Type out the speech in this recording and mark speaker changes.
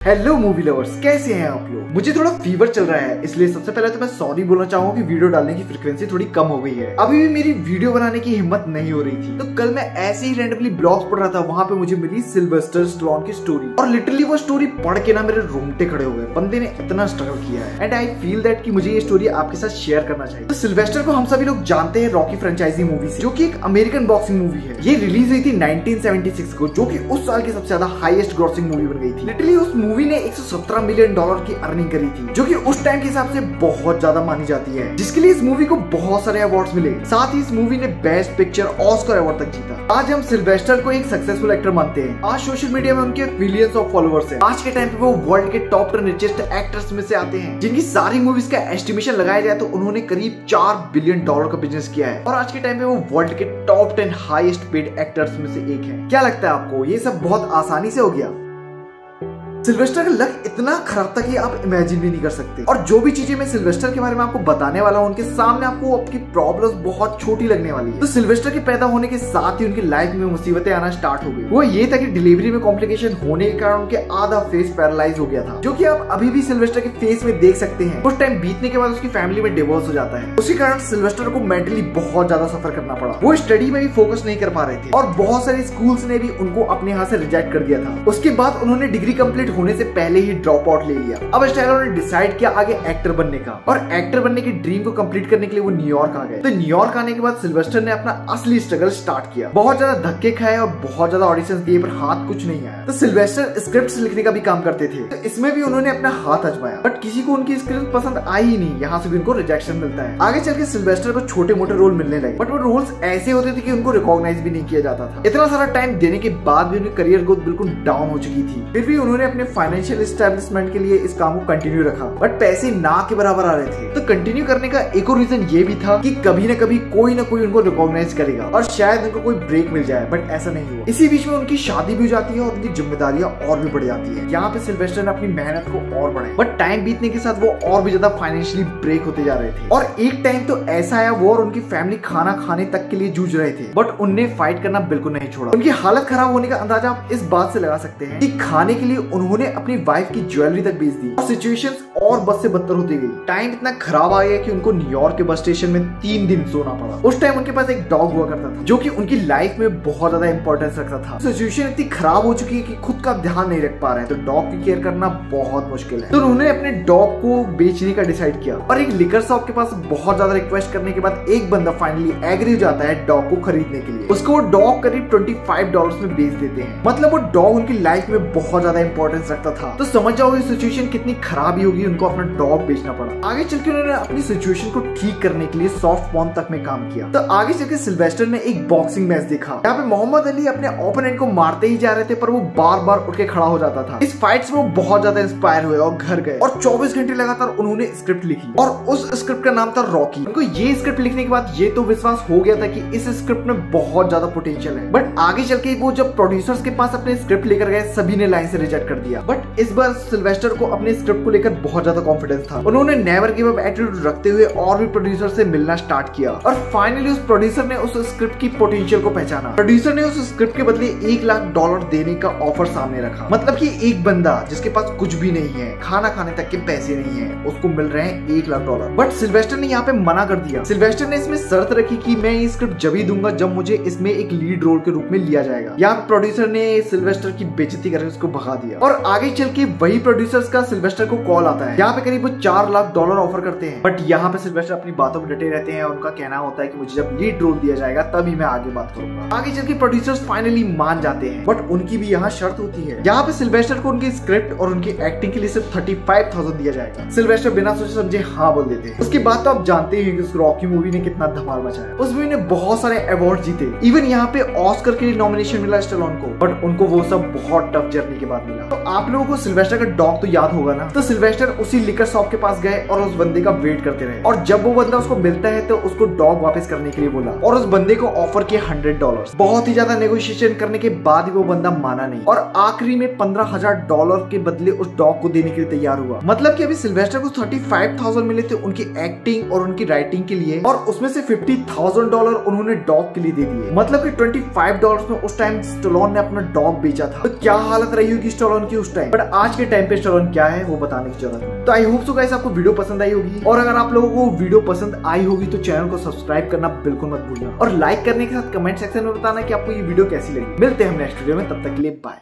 Speaker 1: Hello movie lovers, कैसे हैं आप लोग। मुझे थोड़ा फीवर चल रहा है, इसलिए सबसे पहले तो मैं सॉरी बोलना चाहूंगा कि वीडियो डालने की फ्रीक्वेंसी थोड़ी कम हो गई है। अभी भी मेरी वीडियो बनाने की हिम्मत नहीं हो रही थी। तो कल मैं ऐसे ही रैंडमली ब्लॉग्स पढ़ रहा था, वहां पे मुझे मिली सिल्वेस्टर स्टैलोन की स्टोरी, और लिटरली वो स्टोरी पढ़ के ना मेरे रोंगटे खड़े हो गए। बंदे ने इतना स्ट्रगल किया है एंड आई फील दैट कि मुझे ये स्टोरी आपके साथ शेयर करना चाहिए। तो सिल्वेस्टर को हम सभी लोग जानते हैं रॉकी फ्रेंचाइजी मूवी से, जो कि एक अमेरिकन बॉक्सिंग मूवी है। ये रिलीज हुई थी 1976 को, जो कि उस साल की सबसे ज्यादा हाईएस्ट ग्रॉसिंग मूवी बन गई थी। लिटरली उस मूवी ने 117 मिलियन डॉलर की अर्निंग करी थी, जो कि उस टाइम के हिसाब से बहुत ज्यादा मानी जाती है, जिसके लिए इस मूवी को बहुत सारे अवार्ड्स मिले। साथ ही इस मूवी ने बेस्ट पिक्चर ऑस्कर अवार्ड तक जीता। आज हम सिल्वेस्टर को एक सक्सेसफुल एक्टर मानते हैं। आज सोशल मीडिया में उनके मिलियंस ऑफ फॉलोअर्स हैं। आज के टाइम पे वो वर्ल्ड के टॉप 10 रिचेस्ट एक्टर्स में से आते हैं, जिनकी सारी मूवीज का एस्टिमेशन लगाया जाए तो उन्होंने करीब 4 बिलियन डॉलर का बिजनेस किया है। और आज के टाइम पे वो वर्ल्ड के टॉप 10 हाईएस्ट पेड एक्टर्स में से एक है। क्या लगता है आपको, ये सब बहुत आसानी से हो गया? सिल्वेस्टर का लक इतना खराब था कि आप इमेजिन भी नहीं कर सकते। और जो भी चीजें मैं सिल्वेस्टर के बारे में आपको बताने वाला हूँ, उनके सामने आपको आपकी प्रॉब्लम्स बहुत छोटी लगने वाली है। तो सिल्वेस्टर के पैदा होने के साथ ही उनकी लाइफ में मुसीबतें आना स्टार्ट हो गई। वो ये था कि डिलीवरी में कॉम्प्लिकेशन होने के कारण उनके आधा फेस पैरालाइज हो गया था, जो कि आप अभी भी सिल्वेस्टर के फेस में देख सकते हैं। कुछ टाइम बीतने के बाद उसकी फैमिली में डिवोर्स हो जाता है। उसी कारण सिल्वेस्टर को मेंटली बहुत ज्यादा सफर करना पड़ा। वो स्टडी में भी फोकस नहीं कर पा रहे थे और बहुत सारे स्कूल्स ने भी उनको अपने यहाँ से रिजेक्ट कर दिया था। उसके बाद उन्होंने डिग्री कंप्लीट होने से पहले ही ड्रॉप आउट ले लिया। अब स्टाइलर ने डिसाइड किया आगे एक्टर बनने का, और एक्टर बनने की ड्रीम को कंप्लीट करने के लिए वो न्यूयॉर्क आ गए। तो न्यूयॉर्क आने के बाद सिल्वेस्टर ने अपना असली स्ट्रगल स्टार्ट किया। बहुत ज्यादा धक्के खाए और बहुत ज्यादा ऑडिशंस दिए, पर हाथ कुछ नहीं आया। तो सिल्वेस्टर स्क्रिप्ट्स लिखने का भी काम करते थे, तो इसमें भी उन्होंने अपना हाथ आजमाया, बट किसी को उनकी स्क्रिप्ट पसंद आई ही नहीं। यहाँ से भी उनको रिजेक्शन मिलता है। आगे चल के सिल्वेस्टर को छोटे मोटे रोल मिलने लगे, बट वो रोल्स ऐसे होते थे कि उनको रिकॉग्नाइज भी नहीं किया जाता था। इतना सारा टाइम देने के बाद भी उनकी करियर ग्रोथ बिल्कुल डाउन हो चुकी थी। फिर भी उन्होंने अपने फाइनेंशियल एस्टैब्लिशमेंट के लिए इस काम को कंटिन्यू रखा, बट पैसे ना के बराबर आ रहे थे। तो कंटिन्यू करने का एक और रीजन ये भी था कि कभी न कभी कोई ना कोई उनको रिकॉग्नाइज करेगा और शायद उनको कोई ब्रेक मिल जाए, बट ऐसा नहीं हुआ। इसी बीच में उनकी शादी भी हो जाती है और उनकी जिम्मेदारियां और भी बढ़ जाती है। यहाँ पे सिल्वेस्टर ने अपनी मेहनत को और बढ़ाया, बट टाइम बीतने के साथ वो और भी ज्यादा फाइनेंशियली ब्रेक होते जा रहे थे। और एक टाइम तो ऐसा आया, वो और उनकी फैमिली खाना खाने तक के लिए जूझ रहे थे, बट उनने फाइट करना बिल्कुल नहीं छोड़ा। उनकी हालत खराब होने का अंदाजा आप इस बात से लगा सकते हैं कि खाने के लिए उन्होंने अपनी वाइफ की ज्वेलरी तक बेच दी। सिचुएशंस और बस से बदतर होती गई। टाइम इतना खराब आ गया कि उनको न्यूयॉर्क के बस स्टेशन में 3 दिन सोना पड़ा। उस टाइम उनके पास एक डॉग हुआ करता था, जो कि उनकी लाइफ में बहुत ज्यादा इंपॉर्टेंस रखता था। सिचुएशन इतनी खराब हो चुकी है कि खुद का ध्यान नहीं रख पा रहे हैं, तो डॉग की केयर करना बहुत मुश्किल है। तो उन्होंने अपने डॉग को बेचने का डिसाइड किया, और एक लिकर शॉप के पास बहुत ज्यादा रिक्वेस्ट करने के बाद एक बंदा फाइनली एग्री हो जाता है डॉग को खरीदने के लिए। उसको वो डॉग करीब $25 में बेच देते हैं। मतलब वो डॉग उनकी लाइफ में बहुत ज्यादा इंपॉर्टेंस रखता था। तो समझ जाओ ये सिचुएशन कितनी खराब ही होगी, उनको अपना डॉग बेचना पड़ा। आगे चल के उन्होंने अपनी सिचुएशन को ठीक करने के लिए सॉफ्ट पॉर्न तक में काम किया। तो आगे चल के सिल्वेस्टर ने एक बॉक्सिंग मैच देखा, यहाँ पे मोहम्मद अली अपने ओपोनेंट को मारते ही जा रहे थे, पर वो बार बार उठ के खड़ा हो जाता था। इस फाइट से वो बहुत ज्यादा इंस्पायर हुए और घर गए, और 24 घंटे लगातार उन्होंने स्क्रिप्ट लिखी, और उस स्क्रिप्ट का नाम था रॉकी। उनको ये स्क्रिप्ट लिखने के बाद ये तो विश्वास हो गया था कि इस स्क्रिप्ट में बहुत ज्यादा पोटेंशियल है। बट आगे चल के वो जब प्रोड्यूसर्स के पास अपने स्क्रिप्ट लेकर गए, सभी ने लाइन से रिजेक्ट कर दिया। बट इस बार सिल्वेस्टर को अपने स्क्रिप्ट को लेकर बहुत ज्यादा कॉन्फिडेंस था। उन्होंने नेवर गिव अप एटीट्यूड रखते हुए और भी प्रोड्यूसर से मिलना स्टार्ट किया, और फाइनली उस प्रोड्यूसर ने उस स्क्रिप्ट की पोटेंशियल को पहचाना। प्रोड्यूसर ने उस स्क्रिप्ट के बदले $1 लाख देने का ऑफर सामने रखा। मतलब कि एक बंदा जिसके पास कुछ भी नहीं है, खाना खाने तक के पैसे नहीं है, उसको मिल रहे हैं $1 लाख। बट सिल्वेस्टर ने यहाँ पे मना कर दिया। सिल्वेस्टर ने इसमें शर्त रखी कि मैं ये स्क्रिप्ट जब ही दूंगा जब मुझे इसमें एक लीड रोल के रूप में लिया जाएगा। यहाँ पे प्रोड्यूसर ने सिल्वेस्टर की बेइज्जती करके उसको भगा दिया। और आगे चल के वही प्रोड्यूसर्स का सिल्वेस्टर को कॉल आता है। यहाँ पे करीब $4 लाख ऑफर करते हैं, बट यहाँ पे सिल्वेस्टर अपनी बातों में डटे रहते हैं। उनका कहना होता है कि मुझे जब लीड रोल दिया जाएगा तभी मैं आगे बात करूंगा। आगे चल के प्रोड्यूसर्स फाइनली मान जाते हैं, बट उनकी भी यहाँ शर्त होती है। यहाँ पे सिल्वेस्टर को उनकी स्क्रिप्ट और उनकी एक्टिंग के लिए सिर्फ $35,000 दिया जाएगा। सिल्वेस्टर बिना सोचे समझे हाँ बोल देते हैं। उसके बाद तो आप जानते हैं कि उस रॉकी मूवी ने कितना धमाल मचाया। उस मूवी ने बहुत सारे अवार्ड जीते, इवन यहाँ पे ऑस्कर के लिए नॉमिनेशन मिला स्टैलोन को, बट उनको वो सब बहुत टफ जर्नी के बाद मिला। तो आप लोगों को सिल्वेस्टर का डॉग तो याद होगा ना। तो सिल्वेस्टर उसी लिकर शॉप के पास गए और उस बंदे का वेट करते रहे। और जब वो बंदा उसको मिलता है तो उसको डॉग वापस करने के लिए बोला और उस बंदे को ऑफर किया $100। बहुत ही ज्यादा नेगोशिएशन करने के बाद भी वो बंदा माना नहीं और आखिरी में $15,000 के बदले उस डॉग को देने के लिए तैयार हुआ। मतलब कि अभी सिल्वेस्टर को 35,000 मिले थे उनकी एक्टिंग और उनकी राइटिंग के लिए, और उसमें से $50,000 उन्होंने डॉग के लिए दे दिए। मतलब कि $25 में उस टाइम स्टैलोन ने अपना डॉग बेचा था। तो क्या हालत रही होगी स्टैलोन की उस टाइम, बट आज के टाइम पे स्टैलोन क्या है वो बताने की जरूरत है। तो आई होप सो गाइस आपको वीडियो पसंद आई होगी, और अगर आप लोगों को वीडियो पसंद आई होगी तो चैनल को सब्सक्राइब करना बिल्कुल मत भूलना, और लाइक करने के साथ कमेंट सेक्शन में बताना कि आपको ये वीडियो कैसी लगी। मिलते हैं हम नेक्स्ट वीडियो में, तब तक के लिए बाय।